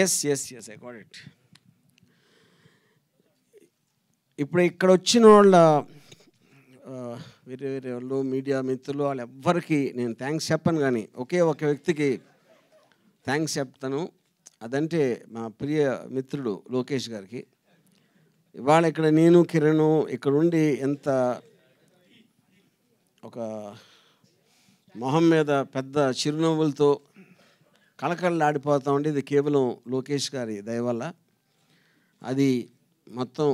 Yes I got it. ఇప్పుడు ఇక్కడ వచ్చిన వాళ్ళ వేరే వేరే వాళ్ళు మీడియా మిత్రులు వాళ్ళు ఎవ్వరికి నేను థ్యాంక్స్ చెప్పను, కానీ ఒకే ఒక వ్యక్తికి థ్యాంక్స్ చెప్తాను. అదంటే మా ప్రియ మిత్రుడు లోకేష్ గారికి. ఇవాళ ఇక్కడ నేను కిరణ్ ఇక్కడ ఉండి ఎంత ఒక మొహం మీద పెద్ద చిరునవ్వులతో కళకళలాడిపోతా ఉండి ఇది కేవలం లోకేష్ గారి దయ వల్ల. అది మొత్తం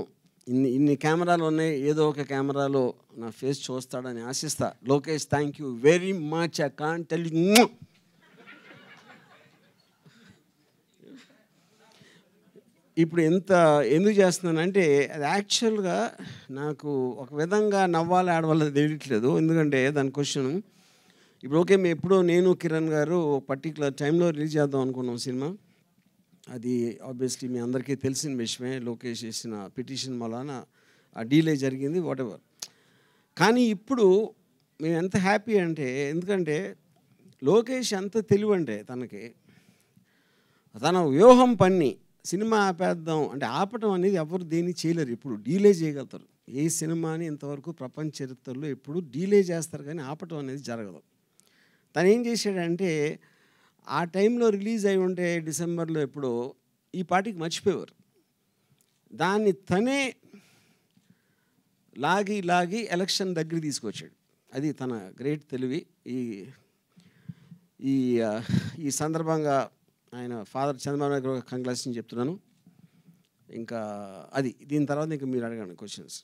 ఇన్ని కెమెరాలు ఉన్నాయి, ఏదో ఒక కెమెరాలో నా ఫేస్ చూస్తాడని ఆశిస్తా. Lokesh, thank you very much. I can't tell you. ఇప్పుడు ఎందుకు చేస్తున్నానంటే అది యాక్చువల్గా నాకు ఒక విధంగా నవ్వాలి ఆడవాళ్ళ తెలియట్లేదు. ఎందుకంటే దాని క్వశ్చన్ ఇప్పుడు ఓకే మేము ఎప్పుడో నేను కిరణ్ గారు పర్టికులర్ టైంలో రిలీజ్ చేద్దాం అనుకున్నాం సినిమా. అది ఆబ్వియస్లీ మీ అందరికీ తెలిసిన విషయమే. లోకేష్ చేసిన పిటిషన్ వలన ఆ డీలే జరిగింది, వాట్ ఎవర్. కానీ ఇప్పుడు మేము ఎంత హ్యాపీ అంటే, ఎందుకంటే లోకేష్ ఎంత తెలివంటే తన వ్యూహం పన్ని సినిమా ఆపేద్దాం అంటే ఆపటం అనేది ఎవరు దేన్ని చేయలేరు. ఇప్పుడు డీలే చేయగలుగుతారు. ఏ సినిమాని ఇంతవరకు ప్రపంచ చరిత్రలో ఎప్పుడు డీలే చేస్తారు కానీ ఆపటం అనేది జరగదు. తను ఏం చేశాడంటే ఆ టైంలో రిలీజ్ అయి ఉంటే డిసెంబర్లో ఎప్పుడో ఈ పార్టీకి మర్చిపోయేవారు. దాన్ని తనే లాగి ఎలక్షన్ దగ్గర తీసుకొచ్చాడు. అది తన గ్రేట్ తెలివి. ఈ సందర్భంగా ఆయన ఫాదర్ చంద్రబాబు నాయుడు కంగ్రాచులేషన్స్ చెప్తున్నాను. ఇంకా అది దీని తర్వాత ఇంకా మీరు అడగండి క్వశ్చన్స్.